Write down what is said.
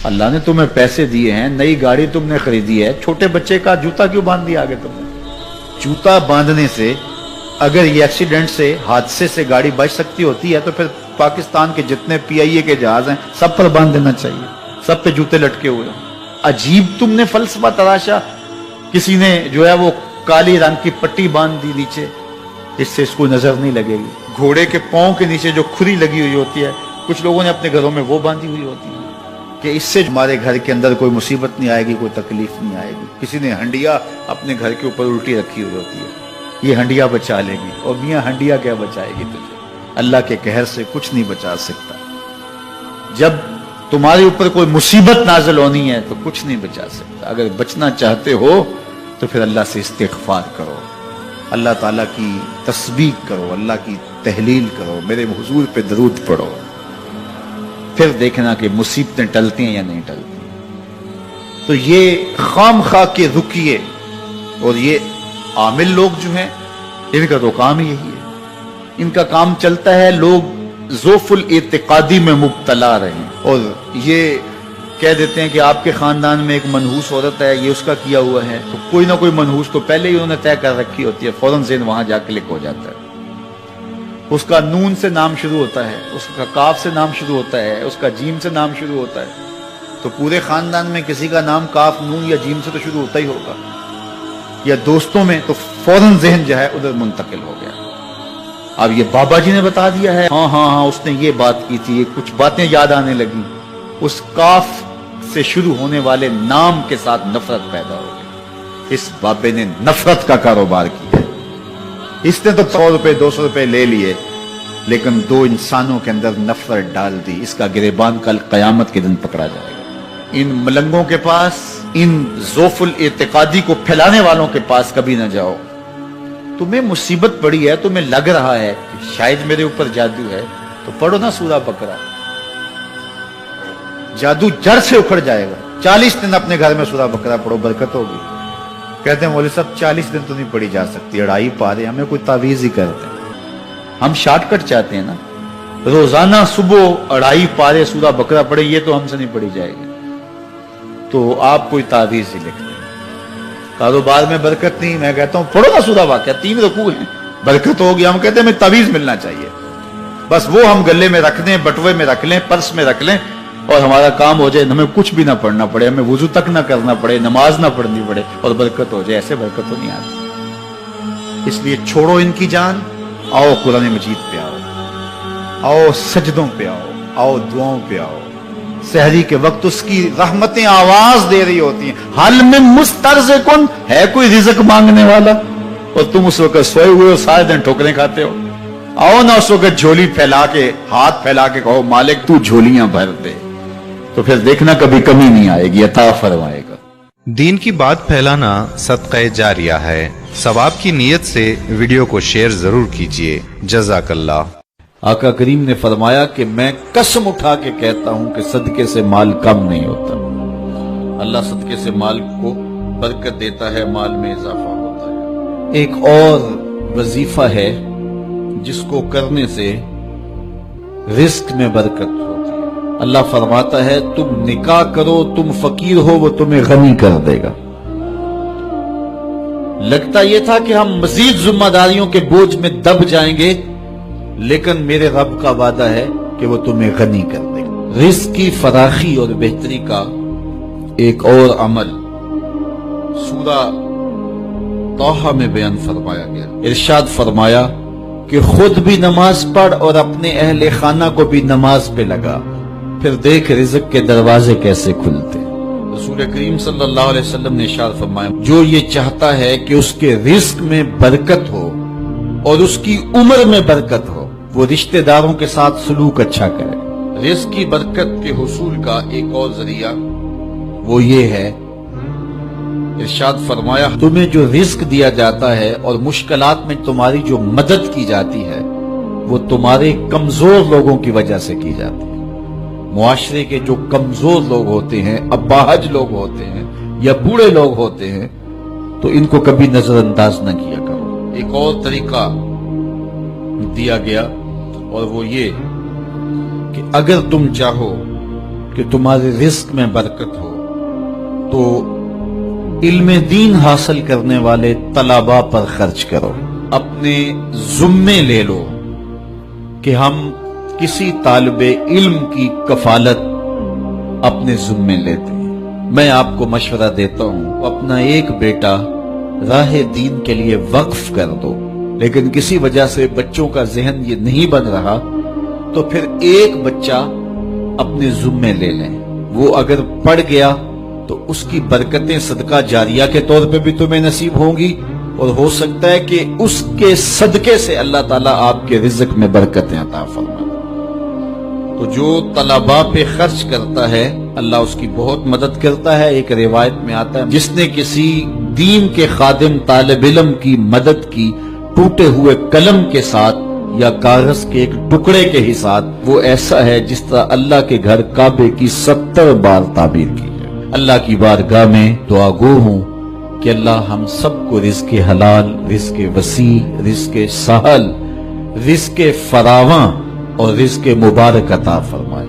اللہ نے تمہیں پیسے دیے ہیں, نئی گاڑی تم نے خریدی ہے, چھوٹے بچے کا جوتا کیوں باندھ دیا آگے تم نے؟ جوتا باندھنے سے اگر یہ ایکسیڈنٹ سے, حادثے سے گاڑی بچ سکتی ہوتی ہے تو پھر پاکستان کے جتنے پی آئی اے کے جہاز ہیں سب پر باندھ دینا چاہیے, سب پہ جوتے لٹکے ہوئے ہیں. عجیب تم نے فلسفہ تراشا. کسی نے جو ہے وہ کالی رنگ کی پٹی باندھ دی نیچے, اس سے اس کو نظر نہیں لگے گی. گھوڑے کے پاؤں کے نیچے جو کھری لگی ہوئی ہوتی ہے, کچھ لوگوں نے اپنے گھروں میں وہ باندھی ہوئی ہوتی ہے کہ اس سے ہمارے گھر کے اندر کوئی مصیبت نہیں آئے گی, کوئی تکلیف نہیں آئے گی. کسی نے ہنڈیا اپنے گھر کے اوپر الٹی رکھی ہوئی ہوتی ہے, یہ ہنڈیا بچا لے گی. اور میاں ہنڈیا کیا بچائے گی تجھے؟ اللہ کے قہر سے کچھ نہیں بچا سکتا. جب تمہارے اوپر کوئی مصیبت نازل ہونی ہے تو کچھ نہیں بچا سکتا. اگر بچنا چاہتے ہو تو پھر اللہ سے استغفار کرو, اللہ تعالیٰ کی تسبیح کرو, اللہ کی تحلیل کرو, میرے حضور پہ درود پڑھو, پھر دیکھنا کہ مصیبتیں ٹلتی ہیں یا نہیں ٹلتی. تو یہ خام خواہ کے رکیے اور یہ عامل لوگ جو ہیں ان کا تو کام یہی ہے. ان کا کام چلتا ہے لوگ ذوف الاعتقادی میں مبتلا رہے اور یہ کہہ دیتے ہیں کہ آپ کے خاندان میں ایک منحوس عورت ہے, یہ اس کا کیا ہوا ہے, تو کوئی نہ کوئی منحوس تو پہلے ہی انہوں نے طے کر رکھی ہوتی ہے, فوراً ذہن وہاں جا کلک ہو جاتا ہے. اس کا نون سے نام شروع ہوتا ہے, اس کا کاف سے نام شروع ہوتا ہے, اس کا جیم سے نام شروع ہوتا ہے, تو پورے خاندان میں کسی کا نام کاف, نون یا جیم سے تو شروع ہوتا ہی ہوگا, یا دوستوں میں, تو فوراً ذہن جو ہے ادھر منتقل ہو گیا. اب یہ بابا جی نے بتا دیا ہے, ہاں اس نے یہ بات کی تھی, یہ کچھ باتیں یاد آنے لگی. اس کاف سے شروع ہونے والے نام کے ساتھ نفرت پیدا ہو گئی. اس بابے نے نفرت کا کاروبار کیا. اس نے تو 100 روپے 200 روپے لے لیے, لیکن 2 انسانوں کے اندر نفرت ڈال دی. اس کا گریبان کل قیامت کے دن پکڑا جائے گا. ان ملنگوں کے پاس, ان ذوف الاعتقادی کو پھیلانے والوں کے پاس کبھی نہ جاؤ. تمہیں مصیبت پڑی ہے, تمہیں لگ رہا ہے کہ شاید میرے اوپر جادو ہے, تو پڑھو نا سورہ بقرہ, جادو جڑ سے اکھڑ جائے گا. 40 دن اپنے گھر میں سورہ بقرہ پڑھو, برکت ہوگی. کہتے ہیں مولوی صاحب 40 دن تو نہیں پڑھی جا سکتی, 2.5 پارے, ہمیں کوئی تعویذ ہی کرتے ہیں. ہم شارٹ کٹ چاہتے ہیں نا, روزانہ صبح 2.5 پارے سورہ بقرہ پڑھے, یہ تو ہم سے نہیں پڑھی جائے گی. تو آپ کوئی تعویذ ہی لکھتے ہیں. کاروبار میں برکت نہیں, میں کہتا ہوں پڑھو نا سورہ واقعہ, 3 رکوع ہیں, برکت ہوگی. ہم کہتے ہیں ہمیں تعویذ ملنا چاہیے, بس وہ ہم گلے میں رکھ دیں, بٹوے میں رکھ لیں, پرس میں رکھ لیں, اور ہمارا کام ہو جائے, ہمیں کچھ بھی نہ پڑھنا پڑے, ہمیں وضو تک نہ کرنا پڑے, نماز نہ پڑھنی پڑے, اور برکت ہو جائے. ایسے برکت تو نہیں آتی. اس لیے چھوڑو ان کی جان, آؤ قرآن مجید پہ آؤ, آؤ سجدوں پہ آؤ, آؤ دعاؤں پہ آؤ. سحری کے وقت اس کی رحمتیں آواز دے رہی ہوتی ہیں, حل من مسترزقن, ہے کوئی رزق مانگنے والا, اور تم اس وقت سوئے ہوئے ہو, سارے دن ٹھوکریں کھاتے ہو. آؤ نا اس وقت جھولی پھیلا کے, ہاتھ پھیلا کے کہو مالک تو جھولیاں بھر دے, تو پھر دیکھنا کبھی کمی نہیں آئے گی, عطا فرمائے گا. دین کی بات پھیلانا صدقہ جاریہ ہے. ثواب کی نیت سے ویڈیو کو شیئر ضرور کیجیے. جزاک اللہ. آقا کریم نے فرمایا کہ میں قسم اٹھا کے کہتا ہوں کہ صدقے سے مال کم نہیں ہوتا. اللہ صدقے سے مال کو برکت دیتا ہے, مال میں اضافہ ہوتا ہے. ایک اور وظیفہ ہے جس کو کرنے سے رزق میں برکت ہوتی ہے. اللہ فرماتا ہے تم نکاح کرو, تم فقیر ہو, وہ تمہیں غنی کر دے گا. لگتا یہ تھا کہ ہم مزید ذمہ داریوں کے بوجھ میں دب جائیں گے, لیکن میرے رب کا وعدہ ہے کہ وہ تمہیں غنی کر دے گا. رزق کی فراخی اور بہتری کا ایک اور عمل سورہ طٰہٰ میں بیان فرمایا گیا. ارشاد فرمایا کہ خود بھی نماز پڑھ اور اپنے اہل خانہ کو بھی نماز پہ لگا, پھر دیکھ رزق کے دروازے کیسے کھلتے. رسول کریم صلی اللہ علیہ وسلم نے ارشاد فرمایا جو یہ چاہتا ہے کہ اس کے رزق میں برکت ہو اور اس کی عمر میں برکت ہو, وہ رشتہ داروں کے ساتھ سلوک اچھا کرے. رزق کی برکت کے حصول کا ایک اور ذریعہ وہ یہ ہے, ارشاد فرمایا تمہیں جو رزق دیا جاتا ہے اور مشکلات میں تمہاری جو مدد کی جاتی ہے وہ تمہارے کمزور لوگوں کی وجہ سے کی جاتی ہے. معاشرے کے جو کمزور لوگ ہوتے ہیں, اباہج لوگ ہوتے ہیں یا بوڑھے لوگ ہوتے ہیں, تو ان کو کبھی نظر انداز نہ کیا کرو. ایک اور طریقہ دیا گیا اور وہ یہ کہ اگر تم چاہو کہ کہ تمہارے رزق میں برکت ہو تو علم دین حاصل کرنے والے طلباء پر خرچ کرو. اپنے ذمے لے لو کہ ہم کسی طالب علم کی کفالت اپنے ذمے لیتے ہیں. میں آپ کو مشورہ دیتا ہوں اپنا ایک بیٹا راہ دین کے لیے وقف کر دو، لیکن کسی وجہ سے بچوں کا ذہن یہ نہیں بن رہا تو پھر ایک بچہ اپنے ذمے لے لیں. وہ اگر پڑھ گیا تو اس کی برکتیں صدقہ جاریہ کے طور پہ بھی تمہیں نصیب ہوں گی، اور ہو سکتا ہے کہ اس کے صدقے سے اللہ تعالیٰ آپ کے رزق میں برکتیں عطا فرمائے. تو جو طلباء پہ خرچ کرتا ہے اللہ اس کی بہت مدد کرتا ہے. ایک روایت میں آتا ہے جس نے کسی دین کے خادم طالب علم کی مدد کی ٹوٹے ہوئے قلم کے ساتھ یا کاغذ کے ایک ٹکڑے کے ہی ساتھ، وہ ایسا ہے جس طرح اللہ کے گھر کعبے کی 70 بار تعمیر کی ہے. اللہ کی بارگاہ میں دعا گو ہوں کہ اللہ ہم سب کو رزق حلال، رزق وسیع، رزق سہل، رزق فراواں اور رزق مبارک عطا فرمائے.